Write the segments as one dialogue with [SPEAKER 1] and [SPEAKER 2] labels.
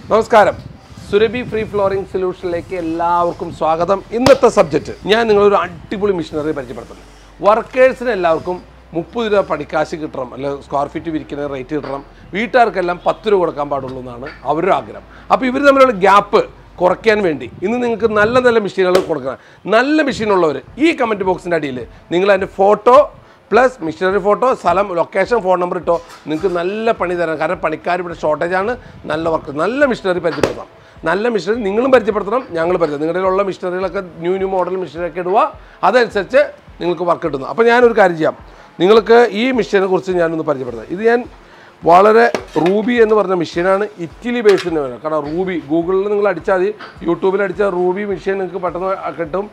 [SPEAKER 1] നമസ്കാരം. Surabhi free flooring സൊല്യൂഷനിലേക്ക് എല്ലാവർക്കും സ്വാഗതം. ഇന്നത്തെ സബ്ജക്റ്റ് ഞാൻ നിങ്ങളൊരു അടിപൊളി മെഷീനറി പരിചയപ്പെടുത്തുന്നത്. വർക്കേഴ്സിന് എല്ലാവർക്കും 30 രൂപ പണിക്കാശ് കിട്ടണം, അല്ലെങ്കിൽ സ്ക്വയർ ഫീറ്റ് വിരിക്കുന്ന റേറ്റ് കിട്ടണം, വീട്ടുകാർക്കെല്ലാം 10 രൂപ കൊടുക്കാൻ പാടുള്ളൂ എന്നാണ് അവരുടെ ആഗ്രഹം. അപ്പോൾ ഇവർ തമ്മിലുള്ള ഗ്യാപ്പ് കുറയ്ക്കാൻ വേണ്ടി ഇന്ന് നിങ്ങൾക്ക് നല്ല നല്ല മെഷീനുകൾ കൊടുക്കണം. നല്ല മെഷീനുള്ളവർ ഈ കമൻറ്റ് ബോക്സിൻ്റെ അടിയിൽ നിങ്ങൾ അതിൻ്റെ ഫോട്ടോ പ്ലസ് മെഷീനറി ഫോട്ടോ, സ്ഥലം, ലൊക്കേഷൻ, ഫോൺ നമ്പർ ഇട്ടോ. നിങ്ങൾക്ക് നല്ല പണി തരാം. കാരണം പണിക്കാർ ഇവിടെ ഷോർട്ടേജാണ്. നല്ല വർക്ക്, നല്ല മെഷീനറി പരിചയപ്പെടുത്താം. നല്ല മെഷീനറി നിങ്ങളും പരിചയപ്പെടുത്തണം, ഞങ്ങൾ പരിചയം. നിങ്ങളുടെ ഉള്ള മെഷീനറികളൊക്കെ ന്യൂ മോഡൽ മെഷീനറിയൊക്കെ ഇടുക, അതനുസരിച്ച് നിങ്ങൾക്ക് വർക്ക് കിട്ടുന്നു. അപ്പോൾ ഞാനൊരു കാര്യം ചെയ്യാം, നിങ്ങൾക്ക് ഈ മെഷീനെ കുറിച്ച് ഞാനൊന്ന് പരിചയപ്പെടുത്താം. ഇത് ഞാൻ വളരെ റൂബി എന്ന് പറഞ്ഞ മെഷീനാണ്. ഇറ്റലി ബേസിന് വേണം. കാരണം റൂബി ഗൂഗിളിൽ നിങ്ങൾ അടിച്ചാൽ മതി, യൂട്യൂബിൽ അടിച്ചാൽ റൂബി മെഷീൻ നിങ്ങൾക്ക് പെട്ടെന്ന് കിട്ടും.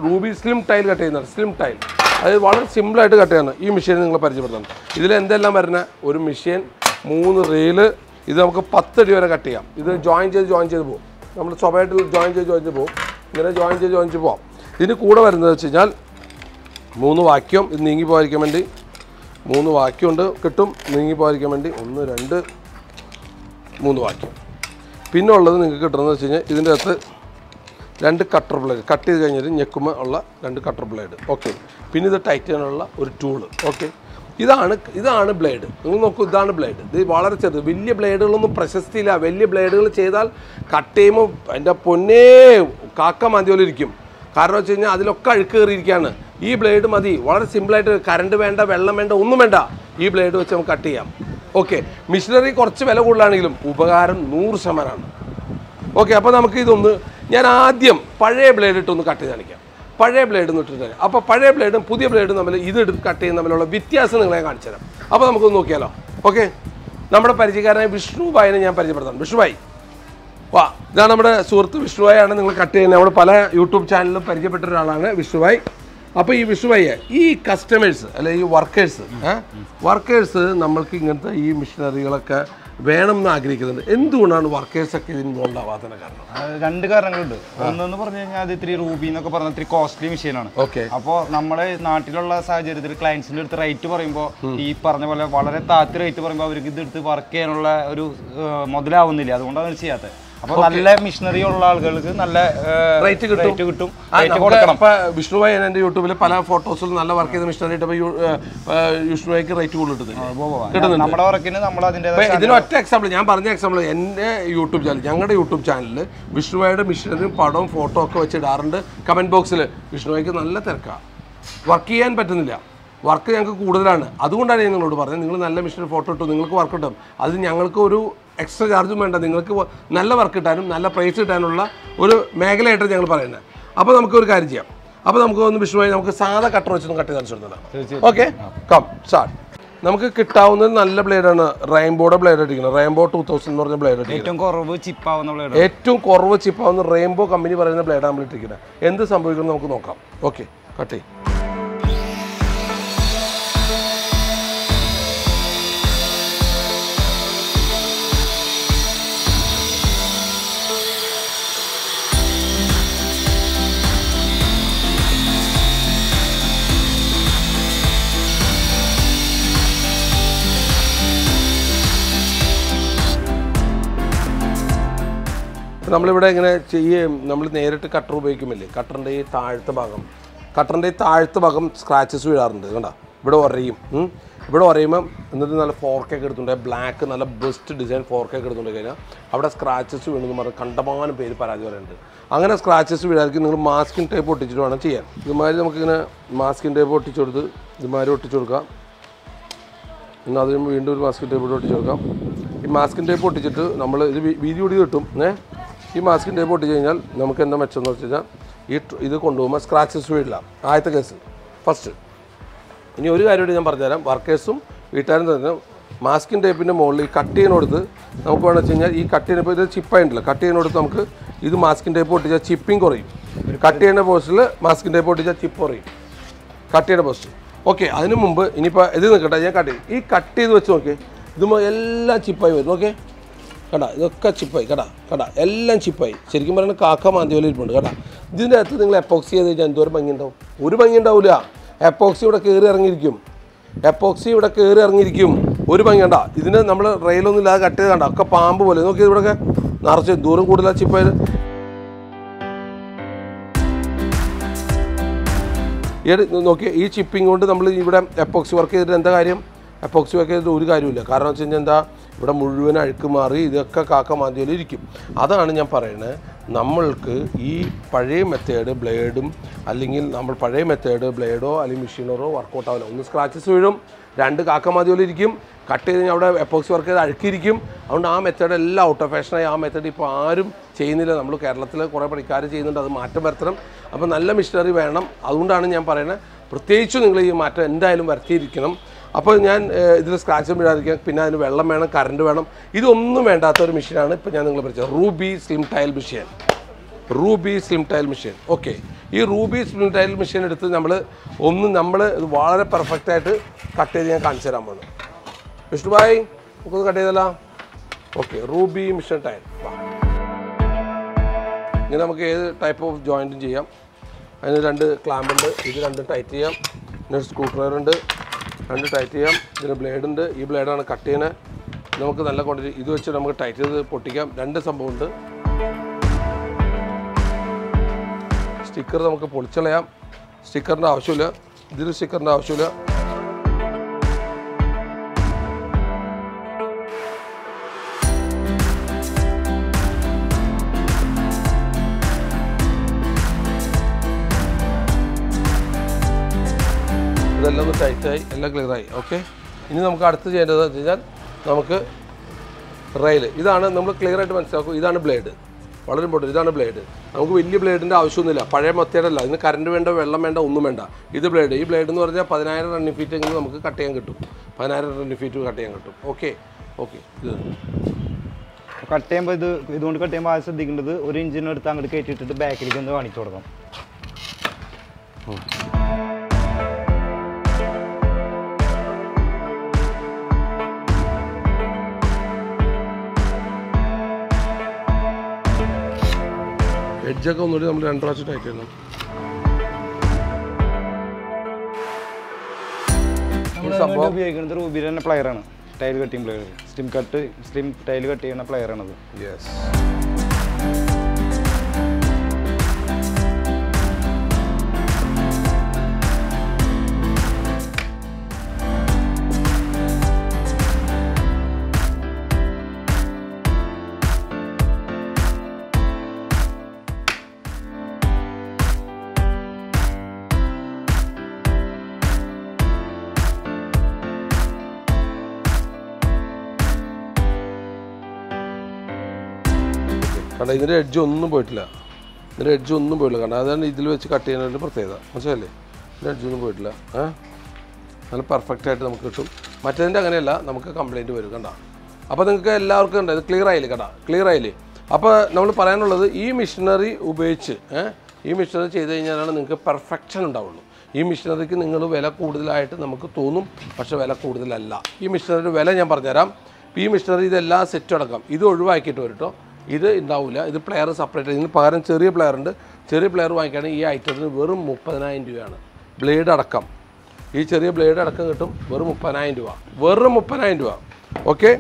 [SPEAKER 1] റൂബി സ്ലിം ടൈൽ കട്ട് ചെയ്യുന്നത്, സ്ലിം ടൈൽ. അത് വളരെ സിമ്പിളായിട്ട് കട്ട് ചെയ്യണം. ഈ മെഷീൻ നിങ്ങൾ പരിചയപ്പെടുത്തണം. ഇതിൽ എന്തെല്ലാം വരുന്ന ഒരു മെഷീൻ, 3 റെയില്. ഇത് നമുക്ക് 10 അടി വരെ കട്ട് ചെയ്യാം. ഇത് ജോയിൻ ചെയ്ത് പോകും. നമ്മൾ സ്വഭാവമായിട്ട് ജോയിൻ ചെയ്ത് പോകും. ഇങ്ങനെ ജോയിൻ ചെയ്ത് പോകാം. ഇതിന് കൂടെ വരുന്നത് വെച്ച് കഴിഞ്ഞാൽ 3 വാക്യൂം. ഇത് നീങ്ങി പോകാതിരിക്കാൻ വേണ്ടി 3 വാക്യൂം ഉണ്ട്, കിട്ടും. നീങ്ങി പോകാതിരിക്കാൻ വേണ്ടി 1, 2, 3 വാക്യൂം. പിന്നെ ഉള്ളത് നിങ്ങൾക്ക് കിട്ടുന്നത് വെച്ച് കഴിഞ്ഞാൽ ഇതിൻ്റെ അകത്ത് 2 കട്ടർ ബ്ലേഡ്, കട്ട് ചെയ്ത് കഴിഞ്ഞിട്ട് ഞെക്കുമ്പോൾ ഉള്ള 2 കട്ടർ ബ്ലേഡ്. ഓക്കെ. പിന്നെ ഇത് ടൈറ്റ് ചെയ്യാനുള്ള ഒരു ടൂള്. ഓക്കെ. ഇതാണ് ബ്ലേഡ്. നിങ്ങൾ നോക്കൂ, ഇതാണ് ബ്ലേഡ്. ഇത് വളരെ ചെറുത്. വലിയ ബ്ലേഡുകളൊന്നും പ്രശസ്തിയില്ല. വലിയ ബ്ലേഡുകൾ ചെയ്താൽ കട്ട് ചെയ്യുമ്പോൾ എൻ്റെ പൊന്നേ കാക്ക മതിയോലെ ഇരിക്കും. കാരണം വെച്ച് കഴിഞ്ഞാൽ അതിലൊക്കെ അഴുക്ക് കയറിയിരിക്കുകയാണ്. ഈ ബ്ലേഡ് മതി. വളരെ സിമ്പിളായിട്ട്, കറണ്ട് വേണ്ട, വെള്ളം വേണ്ട, ഒന്നും വേണ്ട. ഈ ബ്ലേഡ് വെച്ച് നമുക്ക് കട്ട് ചെയ്യാം. ഓക്കെ. മെഷീനറി കുറച്ച് വില കൂടുതലാണെങ്കിലും ഉപകാരം 100%. ഓക്കെ. അപ്പോൾ നമുക്ക് ഇതൊന്ന്, ഞാൻ ആദ്യം പഴയ ബ്ലേഡ് ഇട്ടൊന്ന് കട്ട് ചെയ്ത് കാണിക്കാം. പഴയ ബ്ലേഡ് എന്ന് ഇട്ടിട്ട്. അപ്പോൾ പഴയ ബ്ലേഡും പുതിയ ബ്ലേഡും തമ്മിൽ ഇതെടുത്ത് കട്ട് ചെയ്യുന്ന തമ്മിലുള്ള വ്യത്യാസം നിങ്ങളെ കാണിച്ചു തരാം. അപ്പോൾ നമുക്കൊന്ന് നോക്കിയാലോ. ഓക്കെ. നമ്മുടെ പരിചയക്കാരനായ വിഷ്ണുഭായിനെ ഞാൻ പരിചയപ്പെടുത്താം. വിഷ്ണുഭായി വാ. ഇതാണ് നമ്മുടെ സുഹൃത്ത് വിഷ്ണുഭായാണ്. നിങ്ങൾ കട്ട് ചെയ്യുന്നത് നമ്മൾ പല യൂട്യൂബ് ചാനലിലും പരിചയപ്പെട്ട ഒരാളാണ് വിഷ്ണുഭായി. അപ്പോൾ ഈ വിഷ്ണുഭായി, ഈ കസ്റ്റമേഴ്സ് അല്ലെ ഈ വർക്കേഴ്സ് നമ്മൾക്ക് ഇങ്ങനത്തെ ഈ മെഷീനറികളൊക്കെ വേണം എന്ന് ആഗ്രഹിക്കുന്നുണ്ട്. എന്തുകൊണ്ടാണ് വർക്കേഴ്സൊക്കെ ഇതിന് ഇൻവോൾവ് ആവാത്തതിന് കാരണം?
[SPEAKER 2] 2 കാരണങ്ങളുണ്ട്. ഒന്നെന്ന് പറഞ്ഞു കഴിഞ്ഞാൽ അത് ഇത്തിരി റൂബി എന്നൊക്കെ പറഞ്ഞ ഇത്തിരി കോസ്റ്റ്ലി മെഷീനാണ്.
[SPEAKER 1] ഓക്കെ.
[SPEAKER 2] അപ്പോൾ നമ്മുടെ നാട്ടിലുള്ള സാഹചര്യത്തിൽ ക്ലയൻസിൻ്റെ അടുത്ത് റേറ്റ് പറയുമ്പോൾ ഈ പറഞ്ഞ പോലെ വളരെ താഴ്ത്തി റേറ്റ് പറയുമ്പോൾ അവർക്ക് ഇതെടുത്ത് വർക്ക് ചെയ്യാനുള്ള ഒരു മുതലാവുന്നില്ല. അതുകൊണ്ടാണ് അത് ചെയ്യാത്തത്. അപ്പോൾ നല്ല മെഷീനറി ഉള്ള ആളുകൾക്ക് നല്ല റേറ്റ് കിട്ടും.
[SPEAKER 1] വിഷ്ണുഭായി എൻ്റെ യൂട്യൂബിൽ പല ഫോട്ടോസിൽ നല്ല വർക്ക് ചെയ്ത മെഷീനറി ഇട്ടപ്പോൾ വിഷ്ണുഭായിക്ക് റേറ്റ് കൂടുതൽ
[SPEAKER 2] നമ്മുടെ വർക്കിന് നമ്മൾ അതിൻ്റെ
[SPEAKER 1] ഇതിന് ഒറ്റ എക്സാമ്പിൾ ഞാൻ പറഞ്ഞ എക്സാമ്പിൾ എൻ്റെ യൂട്യൂബ് ചാനൽ, ഞങ്ങളുടെ യൂട്യൂബ് ചാനലിൽ വിഷ്ണുഭായിയുടെ മെഷീനറിയും പടവും ഫോട്ടോ ഒക്കെ വെച്ചിടാറുണ്ട്. കമൻറ്റ് ബോക്സിൽ വിഷ്ണുഭായിക്ക് നല്ല തിരക്കാണ്, വർക്ക് ചെയ്യാൻ പറ്റുന്നില്ല, വർക്ക് ഞങ്ങൾക്ക് കൂടുതലാണ്. അതുകൊണ്ടാണ് ഞാൻ നിങ്ങളോട് പറഞ്ഞത്, നിങ്ങൾ നല്ല മെഷീനറി ഫോട്ടോ ഇട്ടു, നിങ്ങൾക്ക് വർക്ക് കിട്ടും. അത് ഞങ്ങൾക്ക് ഒരു എക്സ്ട്രാ ചാർജും വേണ്ട. നിങ്ങൾക്ക് നല്ല വർക്ക് കിട്ടാനും നല്ല പ്രൈസ് കിട്ടാനുള്ള ഒരു മേഖലയായിട്ട് ഞങ്ങൾ പറയുന്നത്. അപ്പോൾ നമുക്ക് ഒരു കാര്യം ചെയ്യാം. അപ്പോൾ നമുക്ക് ഒന്ന് വിഷ്ണുവായി നമുക്ക് സാധാ കട്ടർ വെച്ചൊന്ന് കട്ട് ചെയ്ത് കാണിച്ചു. Okay, come start. നമുക്ക് കിട്ടാവുന്നത് നല്ല ബ്ലേഡാണ്. റെയിൻബോയുടെ ബ്ലേഡ് അടിക്കുന്നത്. റെയിൻബോ 2000 എന്ന് പറഞ്ഞ ബ്ലേഡ് അടിക്കുന്നത്. ഏറ്റവും കുറവ് ചിപ്പാവുന്ന റെയിൻബോ കമ്പനി പറയുന്ന ബ്ലേഡാണ് നമ്മൾ ഇട്ടിരിക്കുന്നത്. എന്ത് സംഭവിക്കണം നമുക്ക് നോക്കാം. ഓക്കെ, കട്ട് ചെയ്യും. നമ്മളിവിടെ ഇങ്ങനെ നമ്മൾ നേരിട്ട് കട്ടർ ഉപയോഗിക്കുമല്ലേ, കട്ടറിൻ്റെ ഈ താഴത്തെ ഭാഗം സ്ക്രാച്ചസ് വീഴാറുണ്ട്. കണ്ടോ, ഇവിടെ ഉറയുമ്പം എന്നിട്ട് നല്ല 4K എടുത്തുകൊണ്ട് ബ്ലാക്ക് നല്ല ബെസ്റ്റ് ഡിസൈൻ 4K എടുത്തുകൊണ്ട് കഴിഞ്ഞാൽ അവിടെ സ്ക്രാച്ചസ് വീണെന്ന് പറഞ്ഞ് കണ്ടമാനം പേര് പരാതി പറയുന്നുണ്ട്. അങ്ങനെ സ്ക്രാച്ചസ് വീഴായിരിക്കും നിങ്ങൾ മാസ്കിൻ ടേപ്പ് ഒട്ടിച്ചിട്ട് വേണം ചെയ്യാൻ. ഇതുമാതിരി നമുക്കിങ്ങനെ മാസ്കിൻ ടേപ്പ് ഒട്ടിച്ചു കൊടുത്ത് ഇതുമാതിരി ഒട്ടിച്ചു കൊടുക്കാം. പിന്നെ അതിന് വീണ്ടും ഒരു മാസ്കിൻ ടേപ്പ് ഒട്ടിച്ചു കൊടുക്കാം. ഈ മാസ്കിൻ ടേപ്പ് ഒട്ടിച്ചിട്ട് നമ്മൾ ഇത് വീതി കൂടി കിട്ടും. ഈ മാസ്കിൻ ടേപ്പ് ഒട്ടിച്ച് കഴിഞ്ഞാൽ നമുക്ക് എന്താ മെച്ചമെന്ന് വെച്ച് കഴിഞ്ഞാൽ ഇത് കൊണ്ടുപോകുമ്പോൾ സ്ക്രാച്ചസ് വീഴില്ല. ആദ്യത്തെ കേസ് ഫസ്റ്റ്. ഇനി ഒരു കാര്യം കൂടി ഞാൻ പറഞ്ഞുതരാം. വർക്കേഴ്സും വീട്ടുകാരും തന്നെ മാസ്കിൻ ടേപ്പിൻ്റെ മുകളിൽ ഈ കട്ട് ചെയ്യുന്നോടുത്ത് നമുക്ക് വേണമെന്ന് വെച്ച് കഴിഞ്ഞാൽ ഈ കട്ട് ചെയ്യുന്നപ്പോൾ ഇത് ചിപ്പായിട്ടുണ്ടല്ലോ, കട്ട് ചെയ്യുന്നോടുത്ത് നമുക്ക് ഇത് മാസ്കിൻ ടേപ്പ് ഒട്ടിച്ചാൽ ചിപ്പിങ് കുറയും. കട്ട് ചെയ്യുന്ന പോസ്റ്റിൽ മാസ്കിൻ ടേപ്പ് ഒട്ടിച്ചാൽ ചിപ്പ് കുറയും, കട്ട് ചെയ്യുന്ന പോസ്റ്റ്. ഓക്കെ. അതിന് മുമ്പ് ഇനിയിപ്പോൾ ഇത് നിൽക്കട്ടെ, ഞാൻ കട്ട് ചെയ്യും. ഈ കട്ട് ചെയ്ത് വെച്ച് നോക്കിയേ, ഇതുമ്പോൾ എല്ലാം ചിപ്പായി വരും. ഓക്കെ, കടാ ഇതൊക്കെ ചിപ്പായി. കടാ എല്ലാം ചിപ്പായി. ശരിക്കും പറയുന്നത് കാക്ക മാന്തി പോലെ ഇരിപ്പുണ്ട്. കടാ ഇതിൻ്റെ അകത്ത് നിങ്ങൾ എപ്പോക്സി ചെയ്ത് കഴിഞ്ഞാൽ എന്തോരം ഭംഗി ഉണ്ടാവും? ഒരു ഭംഗി ഉണ്ടാവില്ല. എപ്പോക്സി ഇവിടെ കയറി ഇറങ്ങിയിരിക്കും. ഒരു ഭംഗി കണ്ട. ഇതിന് നമ്മൾ റെയിലൊന്നും ഇല്ലാതെ കട്ട് ചെയ്ത് കണ്ട ഒക്കെ പാമ്പ് പോലെ. നോക്കിയത് ഇവിടെയൊക്കെ നിറച്ച് ദൂരം കൂടുതലാണ് ചിപ്പായത്. നോക്കിയ ഈ ചിപ്പിംഗ് കൊണ്ട് നമ്മൾ ഇവിടെ എപ്പോക്സി വർക്ക് ചെയ്തിട്ട് എന്താ കാര്യം? എപ്പോക്സി വർക്ക് ചെയ്തിട്ട് ഒരു കാര്യമില്ല. കാരണം വെച്ച് കഴിഞ്ഞാൽ എന്താ, ഇവിടെ മുഴുവൻ അഴുക്ക് മാറി ഇതൊക്കെ കാക്ക മാതിരി ഇരിക്കും. അതാണ് ഞാൻ പറയുന്നത്, നമ്മൾക്ക് ഈ പഴയ മെത്തേഡ് ബ്ലേഡും അല്ലെങ്കിൽ നമ്മൾ പഴയ മെത്തേഡ് ബ്ലേഡോ അല്ലെങ്കിൽ മെഷീനറോ വർക്കൗട്ട് ആവില്ല. ഒന്ന് സ്ക്രാച്ചസ് വീഴും, രണ്ട് കാക്ക മാതിരി ഇരിക്കും, കട്ട് ചെയ്ത് കഴിഞ്ഞാൽ അവിടെ എപ്പോക്സി വർക്ക് ചെയ്ത് അഴുക്കിയിരിക്കും. അതുകൊണ്ട് ആ മെത്തേഡ് എല്ലാം ഔട്ട് ഓഫ് ഫാഷനായി. ആ മെത്തേഡ് ഇപ്പോൾ ആരും ചെയ്യുന്നില്ല. നമ്മൾ കേരളത്തിൽ കുറേ പണിക്കാർ ചെയ്യുന്നുണ്ട്, അത് മാറ്റം വരുത്തണം. അപ്പോൾ നല്ല മെഷീനറി വേണം. അതുകൊണ്ടാണ് ഞാൻ പറയുന്നത്, പ്രത്യേകിച്ചും നിങ്ങൾ ഈ മാറ്റം എന്തായാലും വരുത്തിയിരിക്കണം. അപ്പോൾ ഞാൻ ഇതിൽ സ്ക്രാച്ചും വീഴാതിരിക്കാം. പിന്നെ അതിന് വെള്ളം വേണം, കറണ്ട് വേണം. ഇതൊന്നും വേണ്ടാത്ത ഒരു മെഷീനാണ് ഇപ്പോൾ ഞാൻ നിങ്ങളെ പരിചയം, Ruby slim tile machine. Ruby slim tile machine. Okay, ഈ റൂബി സ്ലിം ടൈൽ മെഷീൻ എടുത്ത് നമ്മൾ ഇത് വളരെ പെർഫെക്റ്റായിട്ട് കട്ട് ചെയ്ത് ഞാൻ കാണിച്ചു തരാൻ പോകുന്നു. വിഷ്ണുഭായ് നമുക്കൊന്ന് കട്ട് ചെയ്തല്ലോ. Okay, Ruby machine tile. ഇങ്ങനെ നമുക്ക് ഏത് ടൈപ്പ് ഓഫ് ജോയിൻറ്റും ചെയ്യാം. അതിന് 2 ക്ലാമ്പുണ്ട്, ഇത് 2 ടൈറ്റ് ചെയ്യാം. പിന്നെ സ്ക്രൂ ഡ്രൈവർ ഉണ്ട്, 2 ടൈറ്റ് ചെയ്യാം. ഇതിന് ബ്ലേഡ് ഉണ്ട്, ഈ ബ്ലേഡാണ് കട്ട് ചെയ്യുന്നത്. നമുക്ക് നല്ല ക്വാണ്ടിറ്റി ഇത് വെച്ച് നമുക്ക് ടൈറ്റ് ചെയ്ത് പൊട്ടിക്കാം. 2 സംഭവമുണ്ട്. സ്റ്റിക്കർ നമുക്ക് പൊളിച്ചളയാം, സ്റ്റിക്കറിൻ്റെ ആവശ്യമില്ല. ഇതിൽ സ്റ്റിക്കറിൻ്റെ ആവശ്യമില്ല. ഇതെല്ലാം ഒന്ന് ടൈറ്റായി, എല്ലാം ക്ലിയറായി. ഓക്കെ, ഇനി നമുക്ക് അടുത്ത് ചെയ്യേണ്ടത് വെച്ച് കഴിഞ്ഞാൽ നമുക്ക് റെയിൽ. ഇതാണ് നമ്മൾ ക്ലിയറായിട്ട് മനസ്സിലാക്കും. ഇതാണ് ബ്ലേഡ്, വളരെ ഇമ്പോർട്ടൻറ്റ്. ഇതാണ് ബ്ലേഡ്. നമുക്ക് വലിയ ബ്ലേഡിൻ്റെ ആവശ്യമൊന്നുമില്ല, പഴയ മെത്തേഡല്ല. ഇതിന് കറണ്ട് വേണ്ട, വെള്ളം വേണ്ട, ഒന്നും വേണ്ട. ഇത് ബ്ലേഡ്. ഈ ബ്ലേഡ് എന്ന് പറഞ്ഞാൽ 10,000 റണ്ണിങ് ഫീറ്റ് എങ്കിലും നമുക്ക് കട്ട് ചെയ്യാൻ കിട്ടും. 10,000 റണ്ണിങ് ഫീറ്റ് കട്ട് ചെയ്യാൻ കിട്ടും. ഓക്കെ ഓക്കെ, ഇത്
[SPEAKER 2] കട്ട് ചെയ്യുമ്പോൾ ഇതുകൊണ്ട് കട്ട് ചെയ്യുമ്പോൾ ആദ്യം ശ്രദ്ധിക്കേണ്ടത്, 1 ഇഞ്ചിനടുത്ത് അങ്ങോട്ട് കയറ്റിയിട്ടിട്ട് ബാക്കിലേക്ക് ഒന്ന് കാണിച്ചു കൊടുക്കാം. എഡ്ജൊക്കെ ഒന്നുകൂടി നമ്മൾ 2 പ്രാവശ്യം ടൈറ്റ് ചെയ്യണം. സംഭവം ഉപയോഗിക്കുന്നത് റൂബിയുടെ തന്നെ പ്ലെയറാണ്, tile cutting plier. Slim tile cut ചെയ്യുന്ന പ്ലെയറാണത്.
[SPEAKER 1] യെസ്. കാരണം ഇതിൻ്റെ എഡ്ജ് ഒന്നും പോയിട്ടില്ല. കാരണം അതാണ് ഇതിൽ വെച്ച് കട്ട് ചെയ്യുന്നതിൻ്റെ പ്രത്യേകത. മനസ്സിലല്ലേ? ഇതിൻ്റെ എഡ്ജൊന്നും പോയിട്ടില്ല. നല്ല പെർഫെക്റ്റായിട്ട് നമുക്ക് കിട്ടും. മറ്റേതിൻ്റെ അങ്ങനെയല്ല, നമുക്ക് കംപ്ലയിൻറ്റ് വരും. കണ്ട, അപ്പോൾ നിങ്ങൾക്ക് എല്ലാവർക്കും ഉണ്ട്. ഇത് ക്ലിയർ ആയില്ലേ? കണ്ട, ക്ലിയർ ആയില്ലേ? അപ്പോൾ നമ്മൾ പറയാനുള്ളത്, ഈ മെഷീനറി ഉപയോഗിച്ച് ഈ മെഷീനറി ചെയ്ത് കഴിഞ്ഞാലാണ് നിങ്ങൾക്ക് പെർഫെക്ഷൻ ഉണ്ടാവുള്ളൂ. ഈ മെഷീനറിക്ക് നിങ്ങൾ വില കൂടുതലായിട്ട് നമുക്ക് തോന്നും, പക്ഷേ വില കൂടുതലല്ല. ഈ മെഷീനറിയുടെ വില ഞാൻ പറഞ്ഞുതരാം. ഈ മെഷീനറി ഇതെല്ലാം സെറ്റ് അടക്കം ഇത് ഒഴിവാക്കിയിട്ട് വരും കേട്ടോ. ഇത് ഉണ്ടാവില്ല. ഇത് പ്ലെയർ സെപ്പറേറ്റ്. ഇതിന് പകരം ചെറിയ പ്ലെയർ ഉണ്ട്. ചെറിയ പ്ലെയർ വാങ്ങിക്കുകയാണെങ്കിൽ ഈ ഐറ്റത്തിന് വെറും 30,000 രൂപയാണ്. ബ്ലേഡ് അടക്കം, ഈ ചെറിയ ബ്ലേഡ് അടക്കം കിട്ടും വെറും 30,000 രൂപ. വെറും 30,000 രൂപ. ഓക്കെ,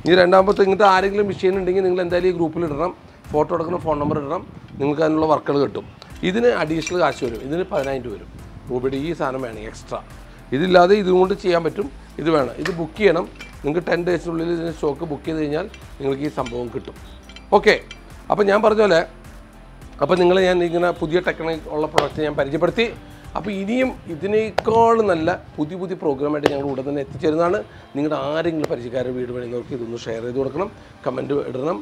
[SPEAKER 1] ഈ രണ്ടാമത്തെ ഇങ്ങനത്തെ ആരെങ്കിലും മെഷീൻ ഉണ്ടെങ്കിൽ നിങ്ങൾ എന്തായാലും ഈ ഗ്രൂപ്പിൽ ഇടണം, ഫോട്ടോ എടുക്കണം, ഫോൺ നമ്പർ ഇടണം. നിങ്ങൾക്ക് അതിനുള്ള വർക്കുകൾ കിട്ടും. ഇതിന് അഡീഷണൽ കാശ് വരും. ഇതിന് 10,000 രൂപ വരും. രൂപയുടെ ഈ സാധനം വേണം എക്സ്ട്രാ. ഇതില്ലാതെ ഇതുകൊണ്ട് ചെയ്യാൻ പറ്റും. ഇത് വേണം. ഇത് ബുക്ക് ചെയ്യണം. നിങ്ങൾക്ക് 10 ഡേയ്സിനുള്ളിൽ ഇതിന് സ്റ്റോക്ക് ബുക്ക് ചെയ്ത് കഴിഞ്ഞാൽ നിങ്ങൾക്ക് ഈ സംഭവം കിട്ടും. ഓക്കെ, അപ്പോൾ ഞാൻ പറഞ്ഞ പോലെ, അപ്പോൾ ഞാൻ ഇങ്ങനെ പുതിയ ടെക്നിക് ഉള്ള പ്രൊഡക്റ്റ് ഞാൻ പരിചയപ്പെടുത്തി. അപ്പോൾ ഇനിയും ഇതിനേക്കാൾ നല്ല പുതിയ പ്രോഗ്രാമായിട്ട് ഞങ്ങൾ ഉടൻ തന്നെ എത്തിച്ചേരുന്നതാണ്. നിങ്ങളുടെ ആരെങ്കിലും പരിചയക്കാരുടെ വീട് വേണമെങ്കിൽ ഇതൊന്ന് ഷെയർ ചെയ്ത് കൊടുക്കണം, കമൻറ്റ് ഇടണം,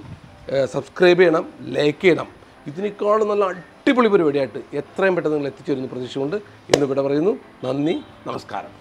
[SPEAKER 1] സബ്സ്ക്രൈബ് ചെയ്യണം, ലൈക്ക് ചെയ്യണം. ഇതിനേക്കാളും നല്ല അടിപൊളി പരിപാടിയായിട്ട് എത്രയും പെട്ടെന്ന് നിങ്ങൾ എത്തിച്ചേരുന്ന പ്രതീക്ഷ കൊണ്ട് ഇന്ന് ഇവിടെ പറയുന്നു. നന്ദി, നമസ്കാരം.